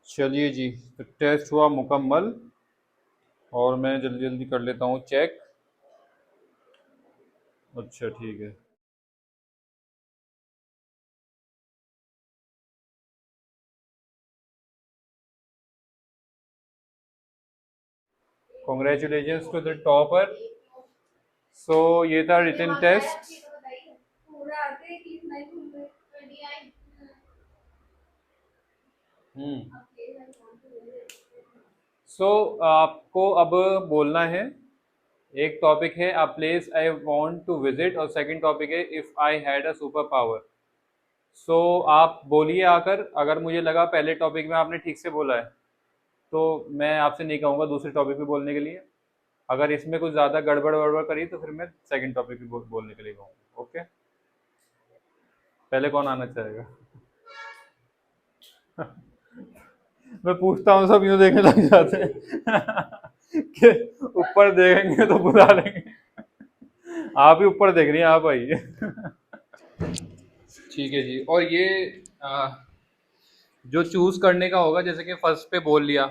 चलिए जी, तो टेस्ट हुआ मुकम्मल और मैं जल्दी जल्दी कर लेता हूँ चेक। अच्छा ठीक है। Congratulations to the topper. So ये था रिटन टेस्ट। हम्म। सो आपको अब बोलना है। एक टॉपिक है a place I want to visit और सेकंड टॉपिक है if I had a super power. So आप बोलिए आकर, अगर मुझे लगा पहले टॉपिक में आपने ठीक से बोला है तो मैं आपसे नहीं कहूँगा दूसरे टॉपिक पे बोलने के लिए। अगर इसमें कुछ ज़्यादा गड़बड़ वड़बड़ करी तो फिर मैं सेकंड टॉपिक पे बोलने के लिए कहूँगा। ओके। पहले कौन आना चाहेगा? मैं पूछता हूँ, सब यूँ देखने लग जाते हैं कि ऊपर देखेंगे तो बुला लेंगे। आप ही ऊपर देख रही हैं, आप आइए। ठीक है जी। और ये आ, जो चूज करने का होगा, जैसे कि फर्स्ट पे बोल लिया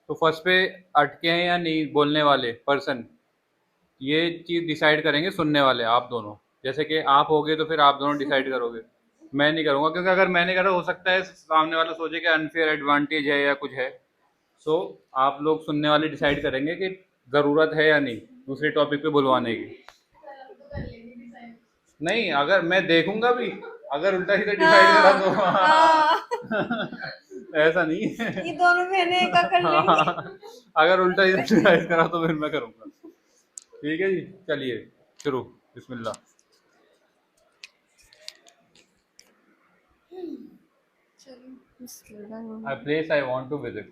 तो फर्स्ट पे अटके हैं या नहीं बोलने वाले पर्सन, ये चीज डिसाइड करेंगे सुनने वाले आप दोनों। जैसे कि आप होगे तो फिर आप दोनों डिसाइड करोगे। मैं नहीं करूंगा, क्योंकि अगर मैंने करा हो सकता है सामने वाला सोचे कि अनफेयर एडवांटेज है या कुछ है। सो आप लोग सुनने वाले डिसाइड करेंगे कि जरूरत है या नहीं दूसरे टॉपिक पे बुलवाने की। नहीं, अगर मैं देखूंगा भी, अगर उल्टा सीधा डिसाइड करा तो ऐसा नहीं है। ये दोनों बहनें एक कर लेंगी। अगर उल्टा सीधा डिसाइड करा तो फिर मैं करूंगा। ठीक है जी। चलिए शुरू। बिस्मिल्लाह। A place I want to visit.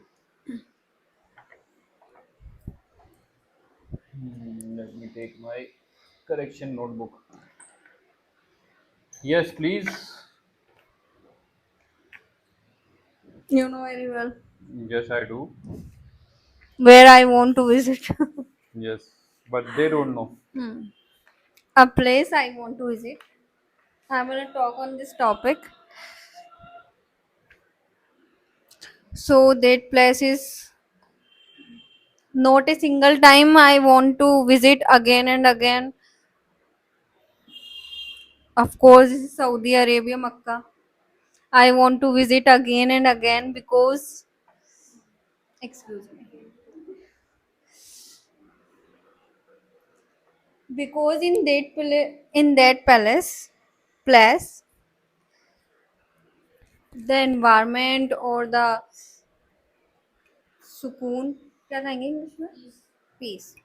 Let me take my correction notebook. Yes, please. You know very well Yes, I do. where I want to visit. Yes, but they don't know. A place I want to visit. I'm gonna talk on this topic. So that place is not a single time I want to visit again and again. Of course, Saudi Arabia, Makkah. I want to visit again and again because, excuse me, because in that place, the environment or the सुकून क्या कहेंगे English में piece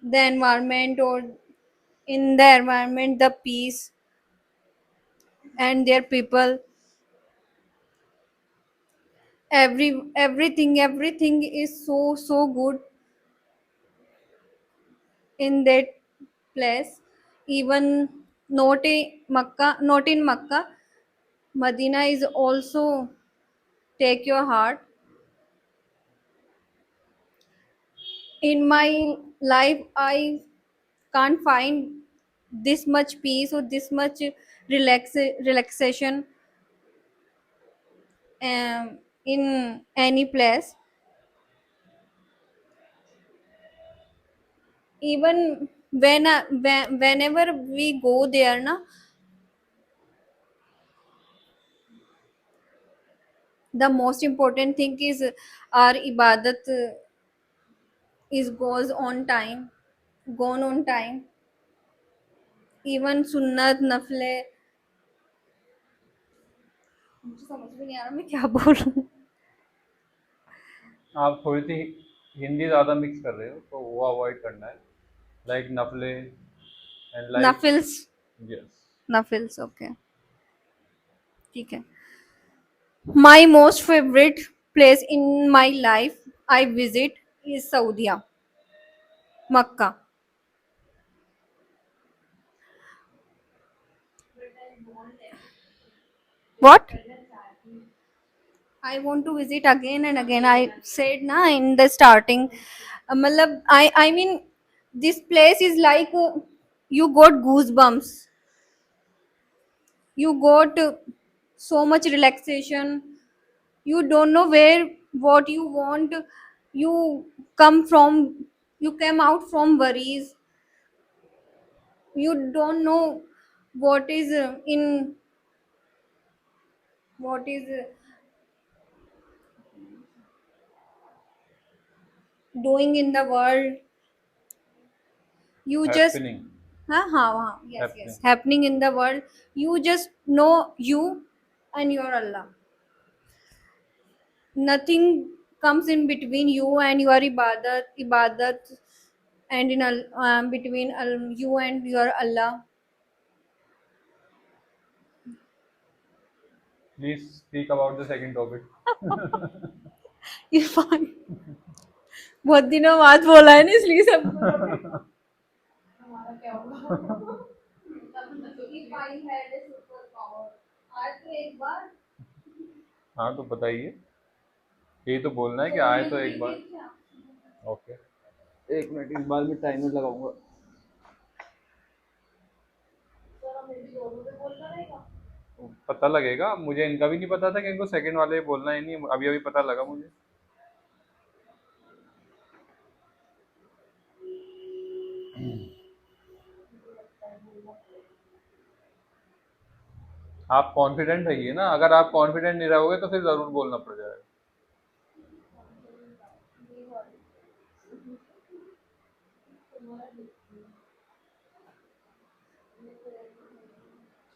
the environment or in the environment the peace and their people everything is so good in that place. Even not in Makkah, Medina is also take your heart. In my life I can't find this much peace or this much relaxation in any place. Even whenever we go there na, the most important thing is our ibadat is goes on time, gone on time. Even sunnat नफले मुझे समझ में नहीं आ रहा मैं क्या बोल रही हूँ आप थोड़ी सी हिंदी ज़्यादा मिक्स कर रहे हो तो वो अवॉइड करना है। लाइक नफले एंड लाइक। नफिल्स यस। नफिल्स ओके ठीक है my most favorite place in my life I visit is Saudi Makkah. What? I want to visit again and again. I said na in the starting. मतलब I mean this place is like you got goosebumps. You got so much relaxation. You don't know where what you want. You come from, you came out from worries. You don't know what is in what is doing in the world. You just Happening. yes, Happening. yes, happening in the world. You just know you and your Allah. Nothing comes in between you and your ibadat, and between you and your Allah. Please speak about the second topic. If I बहुत दिनों बाद बोला है ना, इसलिए सब बोलोगे हमारा क्या होगा। If I had a superpower, आज तो एक बार हाँ तो बताइए, यही तो बोलना है कि आए तो एक बार। ओके, एक मिनट, इस बार मैं टाइमर लगाऊंगा। पता लगेगा मुझे, इनका भी नहीं पता था कि इनको सेकंड वाले बोलना ही नहीं, अभी अभी पता लगा मुझे। आप कॉन्फिडेंट रहिए ना, अगर आप कॉन्फिडेंट नहीं रहोगे तो फिर जरूर बोलना पड़ जाएगा।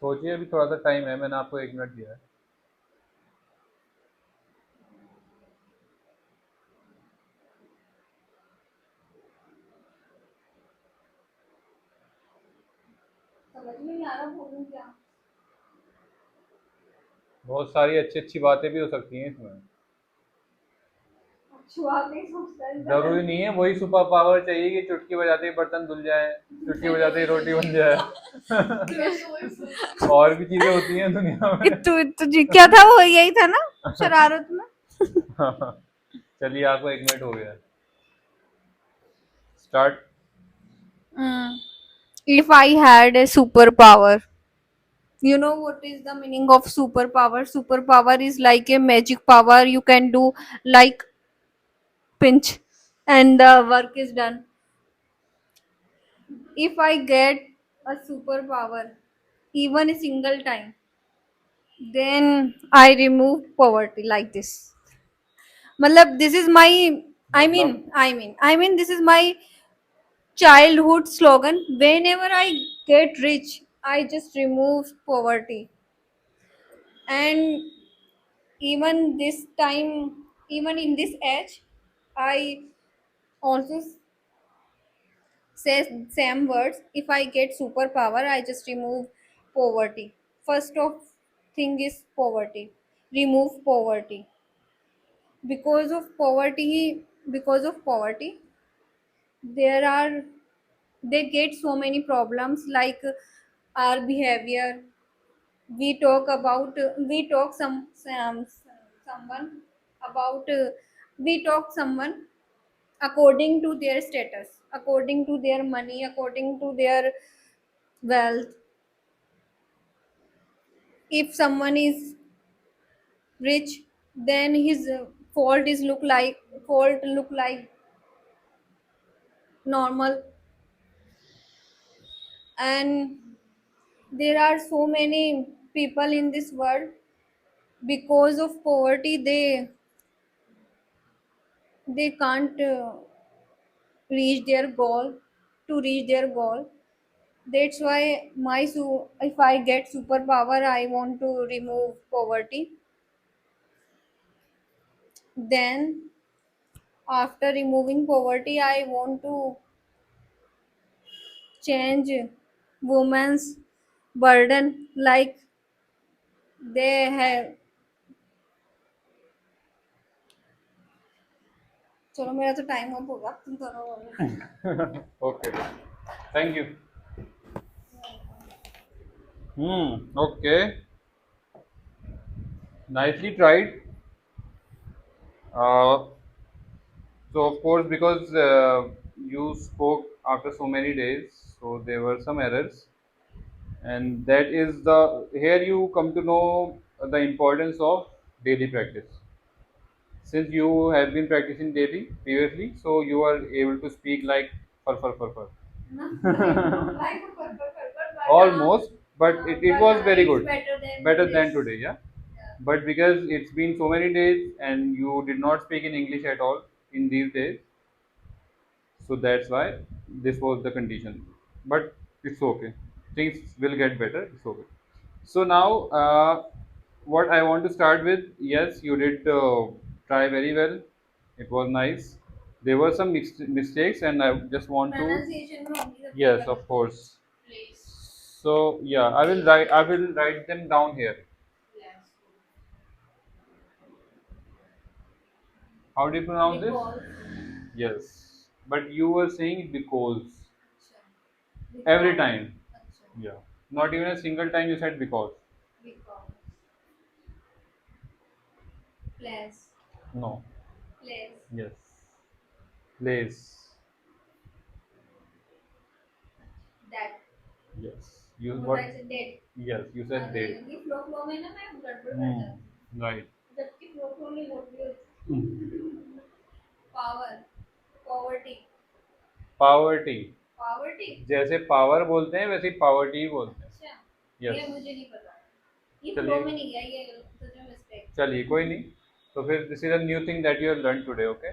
सोचिए, अभी थोड़ा सा टाइम है, मैंने आपको 1 मिनट दिया है। समझ में नहीं आ रहा बोलूं क्या। बहुत सारी अच्छी अच्छी बातें भी हो सकती हैं इसमें। छुआ नहीं सोचता है जरूरी नहीं है वही सुपर पावर चाहिए कि चुटकी बजाते ही बर्तन धुल जाए, चुटकी बजाते ही रोटी बन जाए। और भी चीजें होती हैं दुनिया में। इतु इतु जी क्या था वो, यही था ना शरारत में। चलिए, आपको 1 मिनट हो गया है, start. If I had a superpower, you know what is the meaning of superpower? Superpower is like a magic power you can do, like pinch, and the work is done. If I get a superpower, even a single time, then I remove poverty like this. Matlab, this is my, मतलब this is my childhood slogan. Whenever I get rich, I just remove poverty. And even this time, even in this age, I also say same words. If I get superpower, I just remove poverty. First of thing is poverty. Remove poverty. Because of poverty, there are they get so many problems like our behavior. We talk someone about we talk someone according to their status, according to their money, according to their wealth. If someone is rich, then his fault look like normal. And there are so many people in this world, because of poverty they can't reach their goal. To reach their goal, that's why if I get superpower, I want to remove poverty. Then after removing poverty, I want to change women's burden, like they have। चलो मेरा तो time up होगा, तुम करो। Okay, thank you. Okay, nicely tried. So of course, because you spoke after so many days, so there were some errors, and that is the here you come to know the importance of daily practice. since you have been practicing daily previously, so you are able to speak like fur. No, I don't like but Almost, but it but was very it's good, better than this. today, yeah. Yeah. But because it's been so many days and you did not speak in English at all in these days, so that's why this was the condition. But it's okay, things will get better, it's okay. So now, what I want to start with, yes, you did try very well, it was nice. There were some mistakes and I just want to, Pronunciation में होगी सबसे yes, गलत of course. place. So yeah, I will write them down here. Yes. How do you pronounce this? Because. Yes, but you were saying because अच्छा. every Because. time. अच्छा. Yeah, not even a single time you said because. Because. Place. No. Place. Yes. Place. That. Yes. You होता what? है ऐसे dead. Yes, you said अरे they. ये flow में ना मैं गड़बड़ कर Hmm. जाती Right. हूँ जबकि flow नहीं होती है Hmm. power poverty Poverty. poverty जैसे पावर बोलते हैं वैसे ही पावर्टी ही बोलते हैं. अच्छा ये Yes. मुझे नहीं पता ये चलिए. flow में नहीं गया ये सच में mistake चलिए कोई नहीं. तो फिर this is a new thing that you have learn today. Okay,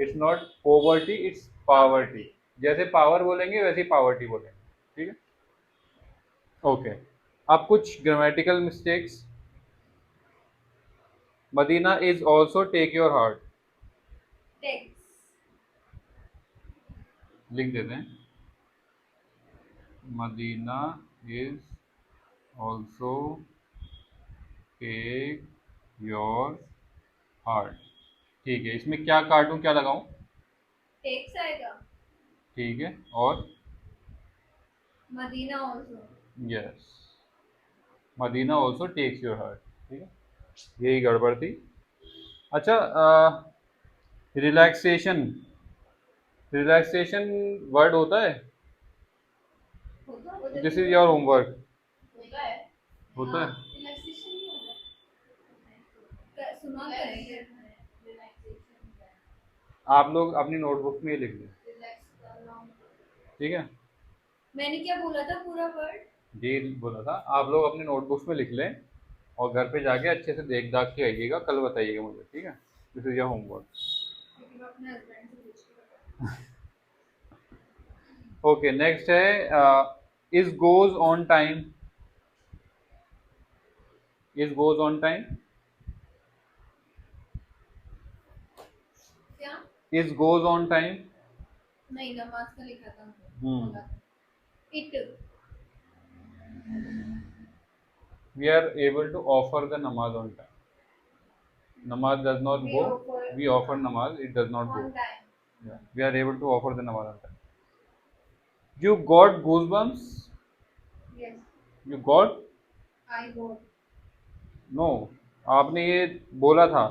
it's not poverty, it's poverty. जैसे पावर बोलेंगे वैसे ही पावर्टी बोलेंगे. ठीक है. ओके. अब कुछ grammatical mistakes. Medina is also take your heart. text लिख देते हैं. Medina is also take your heart. ठीक है, इसमें क्या काटूं क्या लगाऊं? text आएगा ठीक है. और Medina also yes, Medina also takes your heart. ठीक है, यही गड़बड़ थी. अच्छा, रिलैक्सेशन. रिलैक्सेशन वर्ड होता है. होता दिस इज योर होमवर्क. होता है होता है. relaxation नहीं होता सुना तो है ये relaxation आप लोग अपनी नोटबुक में ये लिख लें. relax करना ठीक है, मैंने क्या बोला था पूरा वर्ड ये बोला था. आप लोग अपने नोटबुक्स में लिख लें और घर पे जाके अच्छे से देख दाख के आइएगा, कल बताइएगा मुझे. ठीक है, दिस इज योर होमवर्क. क्योंकि मैं अपने हस्बैंड से पूछ के बताऊँ ओके, नेक्स्ट है is goes on time. Is goes on time. क्या इज गोज ऑन टाइम. नहीं नमाज का लिखा था hmm. It We are able to offer the namaz on time. Namaz does not We go. offer- We offer namaz. It does not go. on time Yeah. We are able to offer the namaz on time. You got goosebumps. yes You got. I got No. आपने ये बोला था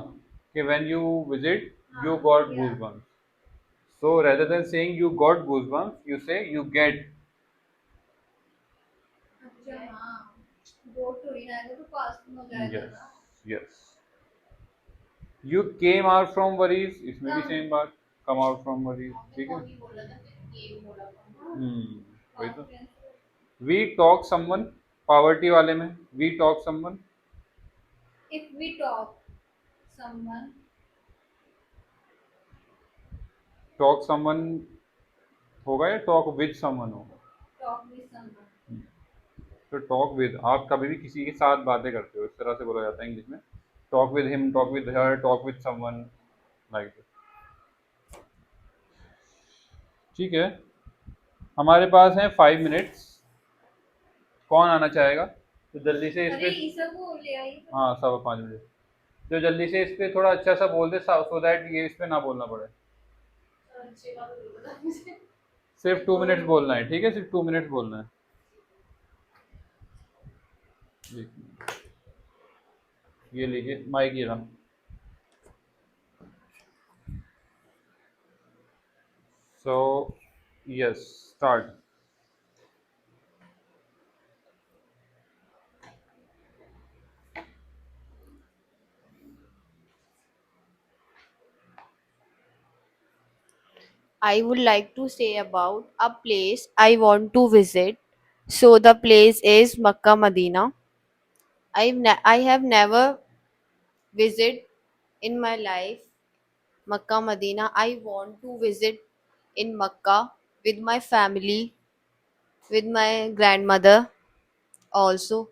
कि when you visit, you got yeah. goosebumps. So rather than saying you got goosebumps, you say you get. अच्छा हाँ go to ही ना आएगा तो past में हो जाएगा Yes. ना Yes. You came out from worries. इसमें भी Come. सेम बात. Come out from worries. ठीक है. आपने बोला था फिर game बोला था वही तो. Past tense. We talk someone. Poverty वाले में we talk someone. if we talk someone Talk someone होगा या talk with someone होगा? talk with someone तो talk with, आप कभी भी किसी के साथ बातें करते हो, इस तरह से बोला जाता है इंग्लिश में. Talk with him, talk with her, talk with someone, like this. ठीक है, हमारे पास हैं 5 मिनट्स. कौन आना चाहेगा तो जल्दी से इस अरे पे. ईसा को ले आई हाँ, 5:15 जो जल्दी से इस पे थोड़ा अच्छा सा बोल दे, सो दैट ये इस पे ना बोलना पड़े. अच्छी बात बोला मुझे सिर्फ 2 मिनट्स बोलना है. ठीक है, सिर्फ 2 मिनट्स बोलना है. एक मिनट. ये लीजिए माइक, ये रहा. So yes, start. I would like to say about a place I want to visit. So the place is Makkah Medina. I have never visited in my life Makkah Medina. I want to visit in Makkah with my family, with my grandmother also.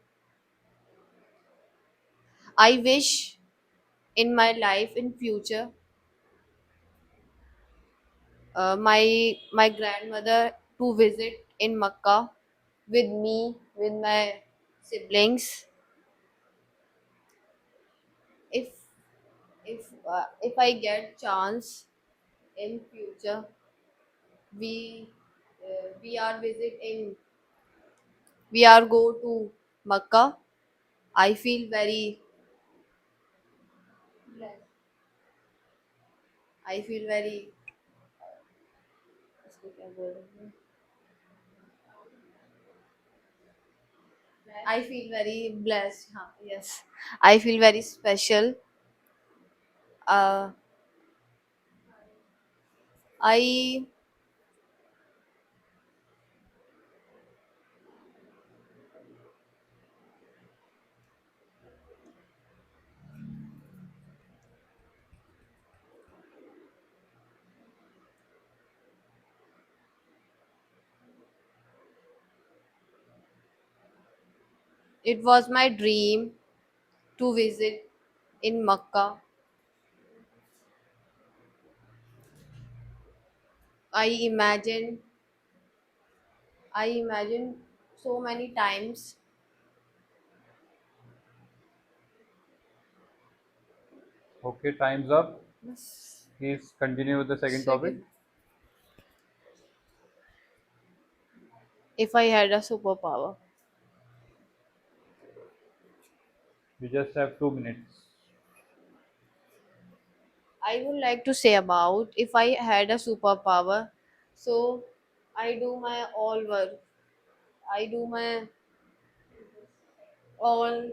I wish in my life in future my grandmother to visit in Makkah with me, with my siblings. If if I get chance in future, we are visiting. We are go to Makkah. I feel very blessed. I feel very. इसको क्या बोल रहे हैं? I feel very blessed. हाँ, yes. I feel very special. Uh, I it was my dream to visit in Makkah. I imagine I imagine so many times. Okay, time's up. Bas, Please continue with the second topic. second, if I had a superpower, You just have 2 minutes. I would like to say about if I had a superpower. So I do my all work. I do my all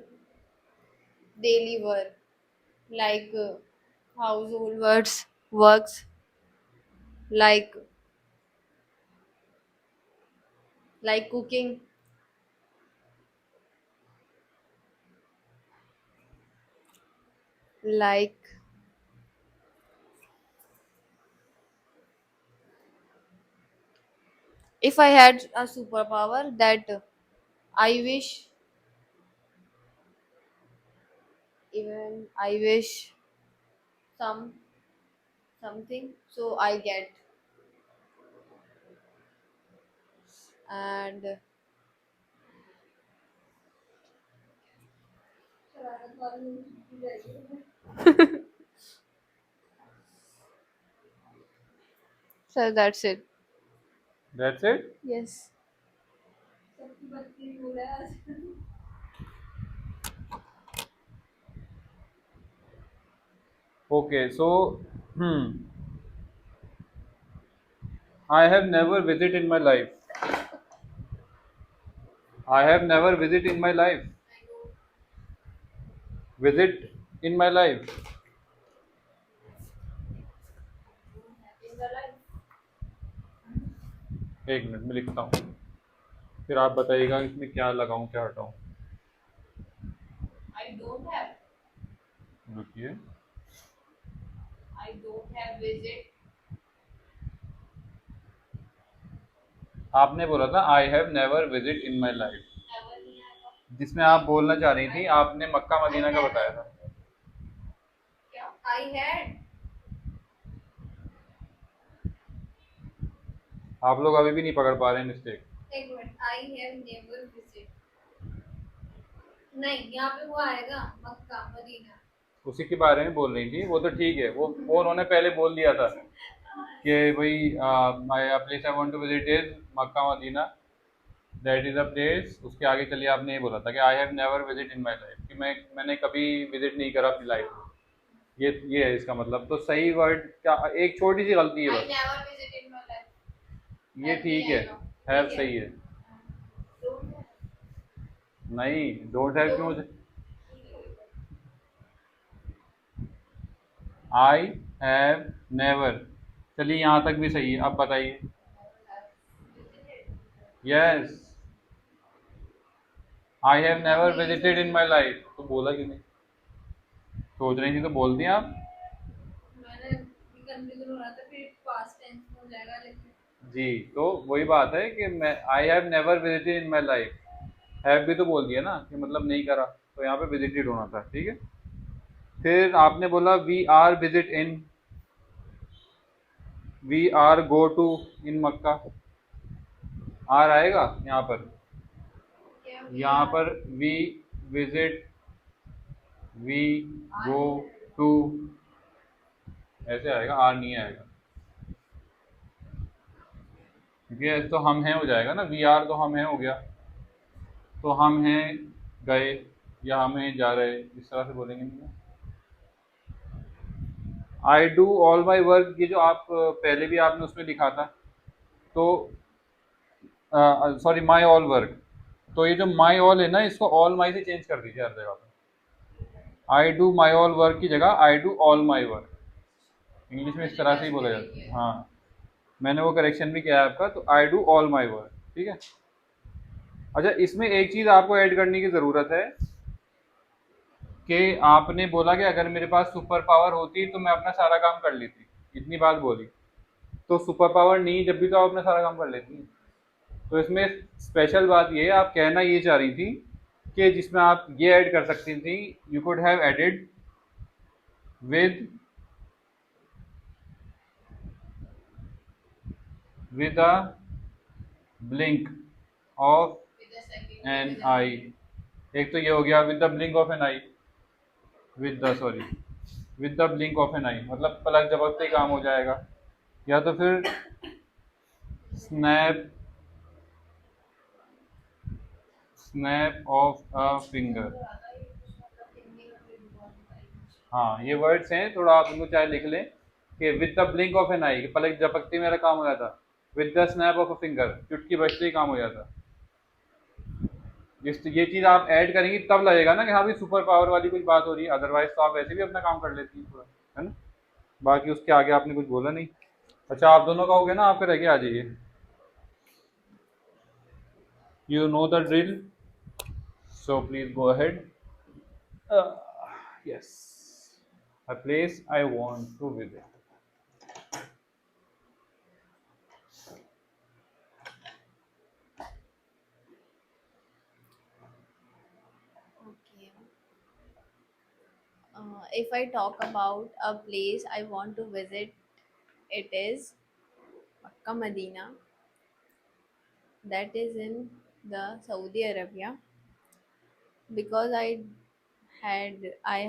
daily work like household works like cooking, like if I had a superpower that I wish even I wish some something so I get. And so that's it. That's it. Yes. Okay, so I have never visited in my life. I have never visited in my life. Visit in my life. एक minute में लिखता हूँ, फिर आप बताइएगा इसमें क्या लगाऊं क्या हटाऊं. I don't have. रुकिए. I don't have visit. आपने बोला था आई have never visit in my life, Never नहीं आएगा. जिसमें आप बोलना चाह रही थी आपने मक्का मदीना का बताया था. क्या? I had. आप लोग अभी भी नहीं पकड़ पा रहे हैं मिस्टेक. एक minute, I have never visit, नहीं यहाँ पे वो आएगा मक्का मदीना. उसी के बारे में बोल रही थी, वो तो ठीक है, वो उन्होंने पहले बोल दिया था कि भाई my place I want to visit is Mecca Medina, that is a place. उसके आगे चलिए आपने ये बोला था कि I have never visit in my life, कि मैंने कभी विजिट नहीं करा अपनी लाइफ में. ये है इसका मतलब. तो सही वर्ड क्या, एक छोटी सी गलती है I बस. never visit in my life. ये ठीक है, हैव सही है. Don't have. नहीं, डोंट हैव क्यों. आई हैव नेवर. चलिए यहाँ तक भी सही है, अब बताइए। Yes, I have never visited in my life. तो बोला क्यों नहीं? सोच रही थी तो बोल दिया आप। मैंने कंफ्यूजन हो रहा था फिर पास्ट टेंस में हो जाएगा लेकिन जी, तो वही बात है कि मैं आई have never visited in my life. Have भी तो बोल दिया ना कि मतलब नहीं करा, तो यहाँ पे विजिटेड होना था, ठीक है। फिर आपने बोला we are visit in, we are go to in Mecca. Are आएगा यहाँ पर, यहाँ पर we visit, we go to, ऐसे आएगा, आर नहीं आएगा, क्योंकि ऐसे तो हम हैं हो जाएगा ना, वी आर तो हम हैं हो गया, तो हम हैं गए या हम हैं जा रहे, इस तरह से बोलेंगे नहीं। I do all my work, ये जो आप पहले भी आपने उसमें लिखा था, तो सॉरी माई ऑल वर्क, तो ये जो माई ऑल है ना, इसको ऑल माई से चेंज कर दीजिए हर जगह पे। I do my all work की जगह I do all my work. English में इस तरह से ही बोला जाता है। हाँ, मैंने वो करेक्शन भी किया है आपका, तो I do all my work, ठीक है। अच्छा, इसमें एक चीज़ आपको ऐड करने की ज़रूरत है कि आपने बोला कि अगर मेरे पास सुपर पावर होती तो मैं अपना सारा काम कर लेती, इतनी बात बोली। तो सुपर पावर नहीं, जब भी तो आप अपना सारा काम कर लेती। तो इसमें स्पेशल बात ये है, आप कहना ये चाह रही थी कि जिसमें आप ये ऐड कर सकती थी, you could have added with a blink of an eye. एक तो ये हो गया with the blink of an eye, with the sorry with the blink of an eye, मतलब पलक झपकते ही काम हो जाएगा। या तो फिर snap, snap of a finger. हाँ, ये वर्ड्स हैं, थोड़ा आप इनको चाहे लिख लें कि with the blink of an eye, पलक झपकते ही मेरा काम हो जाता। With the snap of a finger, चुटकी बजते ही काम हो जाता। ये चीज़ आप ऐड करेंगी तब लगेगा ना कि हाँ भाई सुपर पावर वाली कुछ बात हो रही है, अदरवाइज तो आप वैसे भी अपना काम कर लेती हैं पूरा, है ना। बाकी उसके आगे आपने कुछ बोला नहीं। अच्छा, आप दोनों का हो गया ना, आप फिर आगे आ जाइए। You know the drill, so please go ahead. Yes, a place I want to visit. Okay. If I talk about a place I want to visit, it is Makkah Medina, that is in the Saudi Arabia, because I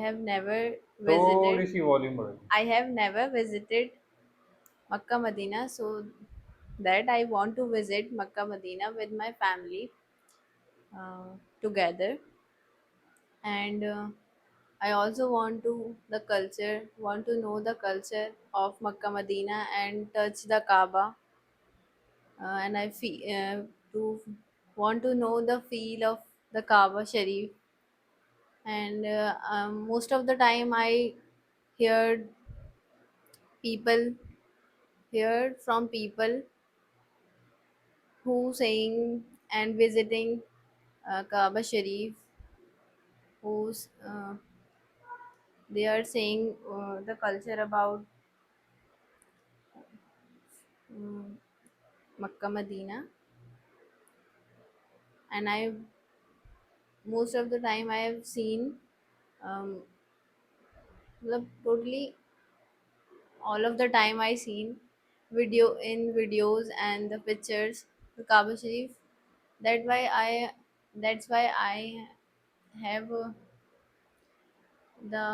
have never थोड़ी visited सी volume बढ़ाइए। I have never visited Makkah Medina, so that I want to visit Makkah Medina with my family together, and I also want to know the culture of Makkah Medina and touch the Kaaba, and I feel to want to know the feel of the Kaaba Sharif, and most of the time I heard people heard from people who saying and visiting Kaaba Sharif, who's they are saying the culture about um, Makkah Medina, and I most of the time I have seen um, totally all of the time I seen videos and the pictures the Kaaba Sharif. That why I that's why I have the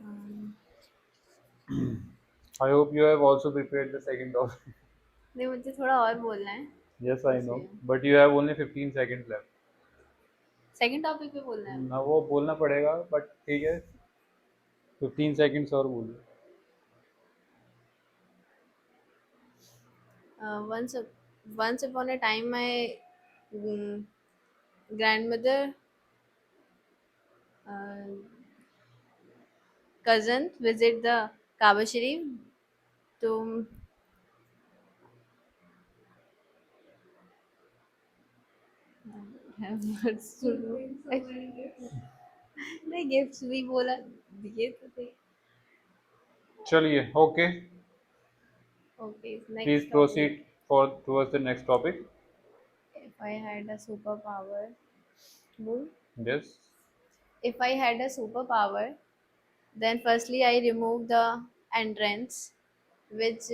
um, I hope you have also prepared the second topic. नहीं मुझे थोड़ा और बोलना है Yes, I know, इसलिए but you have only 15 seconds left. Second topic पे बोलना है ना वो बोलना पड़ेगा, बट ठीक है, 15 सेकंड्स और बोलिए। once upon a time I um, grandmother, uh, cousin visit the Kaaba Sharif to have words to do. नहीं गिफ्ट्स भी बोला दिए तो थे. चलिए, okay, Okay, please next topic. Proceed for towards the next topic. If I had a superpower, बोल. Yes. If I had a superpower, then firstly I remove the entrance, which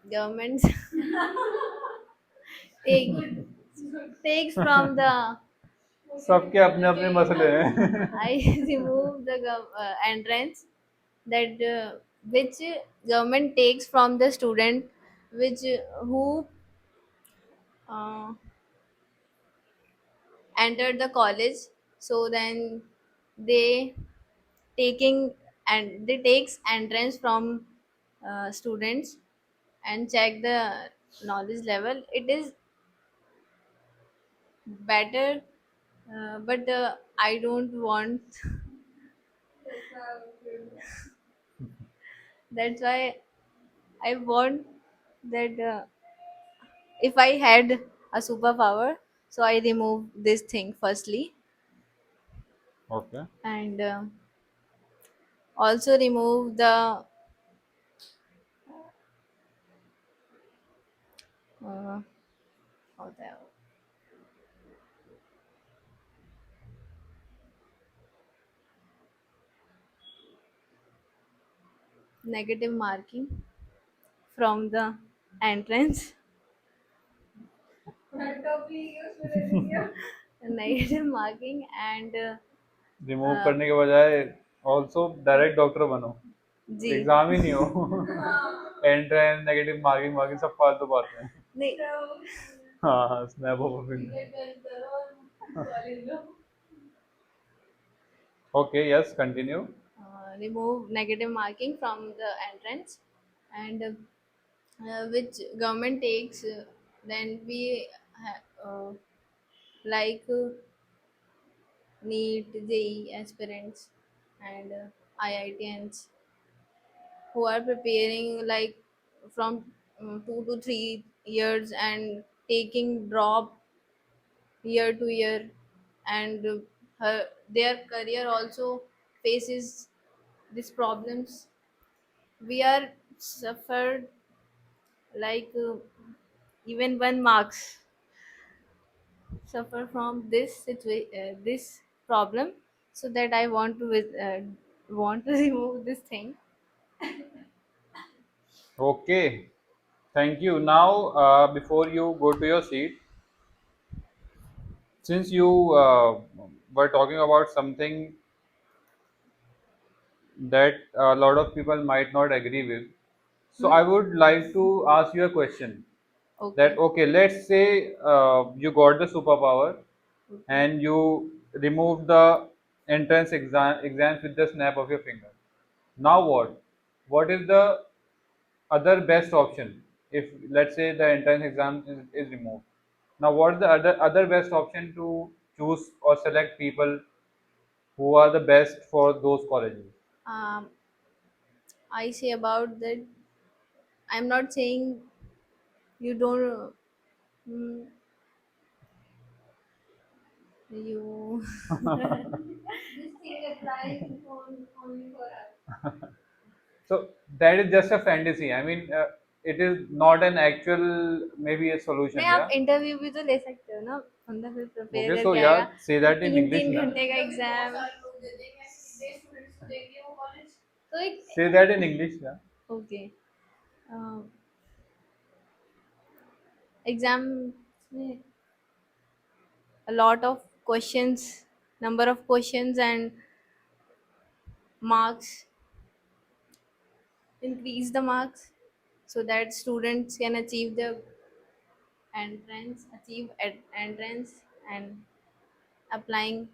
government take, takes from the. सबके अपने अपने मसले हैं. I remove the entrance that which government takes from the student, which who uh, entered the college. So then they taking and they takes entrance from students and check the knowledge level. It is better, but I don't want. That's why I want that if I had a superpower, so I remove this thing firstly, okay. and also remove the uh, how the negative marking from the entrance. Negative marking and remove uh, करने के बजाय also direct doctor बनो. जी exam ही नहीं हो. Entrance, negative marking working सब फालतू बातें हैं. नहीं हाँ हाँ, snap of finger. Okay, yes, continue. remove negative marking from the entrance and which government takes then we like NEET, JEE aspirants and IITians who are preparing like from 2 to 3 years and taking drop year to year and their career also faces these problems. We are suffered like even 1 marks suffer from this problem, so that I want to want to remove this thing. Okay, thank you. Now before you go to your seat, since you were talking about something that a lot of people might not agree with, so I would like to ask you a question. That Okay. okay, let's say you got the superpower and you remove the entrance exams with the snap of your finger. Now what is the other best option if let's say the entrance exam is removed? Now what's the other best option to choose or select people who are the best for those colleges? um, I say about that. I'm not saying you don't. Mm, you. So that is just a fantasy. I mean, it is not an actual maybe a नहीं solution. आप Yeah. Interview भी तो ले सकते हो ना बंदा फिर प्रिपेयर Okay, so करके आएगा yeah, say that in तीन English, तीन na. घंटे का एग्जाम तो एक Say that in English, yeah. Okay exam में a lot of questions, number of questions and marks, increase the marks so that students can achieve the entrance and applying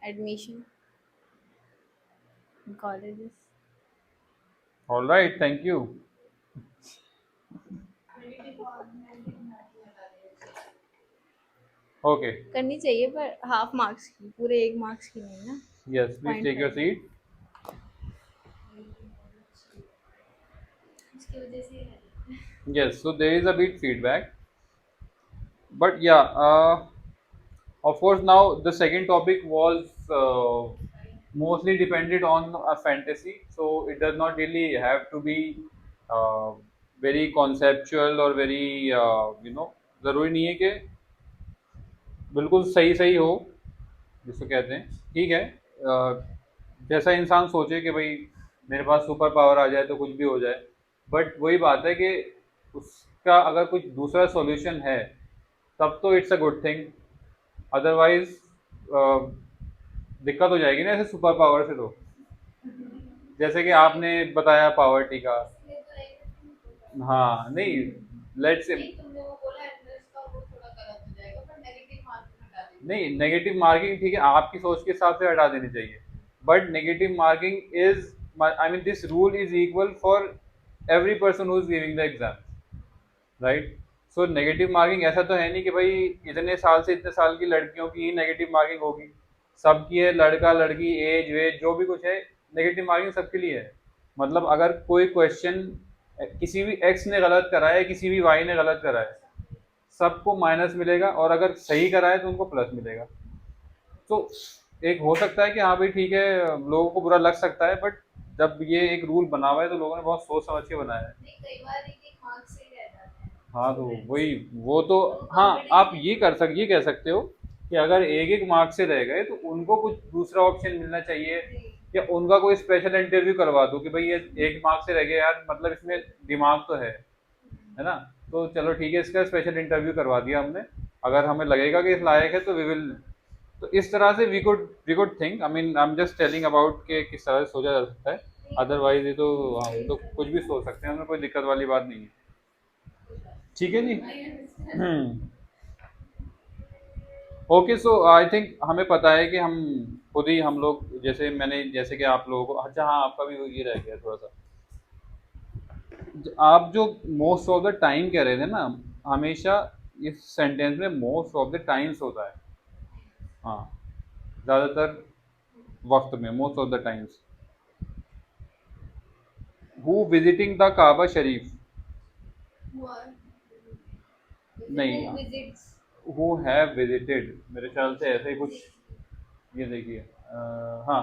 admission in colleges. All right, thank you. Okay, करनी चाहिए पर half marks की, पूरे 1 marks की नहीं ना। Yes, please take your 0.5 seat. इसकी वजह से Yes, so there is a bit feedback, but yeah, of course, now the second topic was mostly depended on a fantasy, so it does not really have to be uh, very conceptual or very ज़रूरी नहीं है कि बिल्कुल सही सही हो, जिसको कहते हैं, ठीक है। जैसा इंसान सोचे कि भाई मेरे पास सुपर पावर आ जाए तो कुछ भी हो जाए, बट वही बात है कि उसका अगर कुछ दूसरा सॉल्यूशन है तब तो it's a good thing, otherwise दिक्कत हो जाएगी ना ऐसे सुपर पावर से। तो जैसे कि आपने बताया पावर्टी का, हाँ नहीं, लेट्स से नहीं, नेगेटिव मार्किंग ठीक है, आपकी सोच के हिसाब से हटा देनी चाहिए, but negative marking is, I mean this rule is equal for every person who is giving the exam, right. So negative marking ऐसा तो है नहीं कि भाई इतने साल से इतने साल की लड़कियों की ही नेगेटिव मार्किंग होगी, सबकी है, लड़का लड़की एज वेज जो भी कुछ है, नेगेटिव मार्किंग सबके लिए है। मतलब अगर कोई क्वेश्चन किसी भी एक्स ने गलत करा है, किसी भी वाई ने गलत करा है, सबको माइनस मिलेगा, और अगर सही करा है तो उनको प्लस मिलेगा। तो एक हो सकता है कि हाँ भाई ठीक है, लोगों को बुरा लग सकता है, बट जब ये एक रूल बना हुआ है तो लोगों ने बहुत सोच समझ के बनाया है। हाँ तो वही, वो तो हाँ, आप ये कह सकते हो कि अगर एक एक मार्क से रह गए तो उनको कुछ दूसरा ऑप्शन मिलना चाहिए, या उनका कोई स्पेशल इंटरव्यू करवा दो कि भाई ये एक मार्क से रह गए यार, मतलब इसमें दिमाग तो है ना, तो चलो ठीक है, इसका स्पेशल इंटरव्यू करवा दिया हमने, अगर हमें लगेगा कि इस लायक है तो वी विल। तो इस तरह से we could think, I mean I am just telling about के किस तरह से सोचा जा सकता है, अदरवाइज ये तो हम तो कुछ भी सोच सकते हैं, हमें कोई दिक्कत वाली बात नहीं है, ठीक है जी। ओके, सो आई थिंक हमें पता है कि हम खुद ही, हम लोग जैसे मैंने, जैसे कि आप लोगों को, अच्छा हाँ आपका भी ये रह गया थोड़ा सा, आप जो मोस्ट ऑफ द टाइम कह रहे थे ना, हमेशा इस सेंटेंस में मोस्ट ऑफ द टाइम्स होता है, हाँ, ज़्यादातर वक्त में, most of the times. Who visiting the Kaaba शरीफ, नहीं, हु हैव विजिटेड, मेरे ख्याल से ऐसे ही कुछ, ये देखिए, हाँ,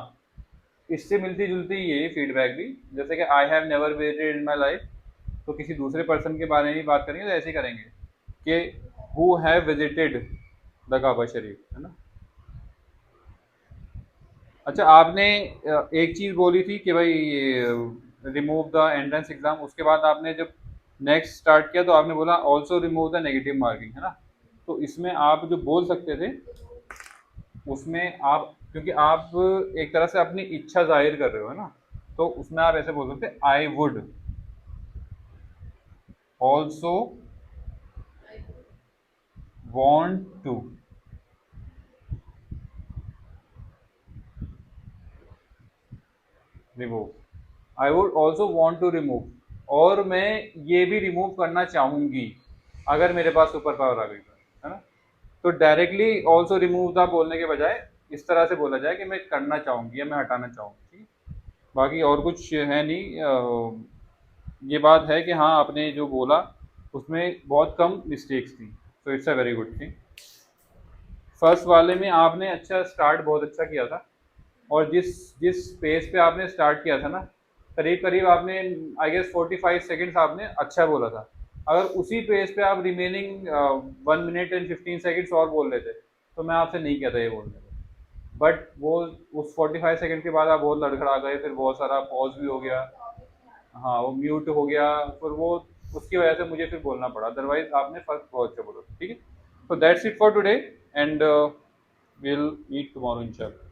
इससे मिलती जुलती ये फीडबैक भी, जैसे कि I have never visited in my life, तो किसी दूसरे पर्सन के बारे में भी बात करेंगे तो ऐसे ही करेंगे कि who have visited the Kaaba शरीफ, है ना। अच्छा, आपने एक चीज़ बोली थी कि भाई रिमूव द एंट्रेंस एग्ज़ाम, उसके बाद आपने जब नेक्स्ट स्टार्ट किया तो आपने बोला also remove the negative marking, है ना। तो इसमें आप जो बोल सकते थे, उसमें आप, क्योंकि आप एक तरह से अपनी इच्छा जाहिर कर रहे हो, है ना, तो उसमें आप ऐसे बोल सकते, I would also want to, remove, I would also want to remove, और मैं ये भी रिमूव करना चाहूँगी अगर मेरे पास सुपर पावर आ गई तो, है ना। तो डायरेक्टली ऑल्सो रिमूव था बोलने के बजाय इस तरह से बोला जाए कि मैं करना चाहूँगी या मैं हटाना चाहूँगी, ठीक है? बाकी और कुछ है नहीं, ये बात है कि हाँ आपने जो बोला उसमें बहुत कम मिस्टेक्स थी, तो it's a very good thing. First वाले में आपने अच्छा स्टार्ट बहुत अच्छा किया था, और जिस जिस पेस पे आपने स्टार्ट किया था ना, करीब करीब आपने, आई गेस 45 सेकेंड्स आपने अच्छा बोला था। अगर उसी पेस पे आप रिमेनिंग 1 मिनट एंड 15 सेकेंड्स और बोल लेते तो मैं आपसे नहीं कहता ये बोलने को, बट वो उस 45 सेकेंड के बाद आप बहुत लड़खड़ा गए, फिर बहुत सारा पॉज भी हो गया, हाँ वो म्यूट हो गया, फिर वो उसकी वजह से मुझे फिर बोलना पड़ा, अदरवाइज आपने फर्स्ट बहुत अच्छा बोला, ठीक है। तो that's it for today, and will meet tomorrow इंशाल्लाह।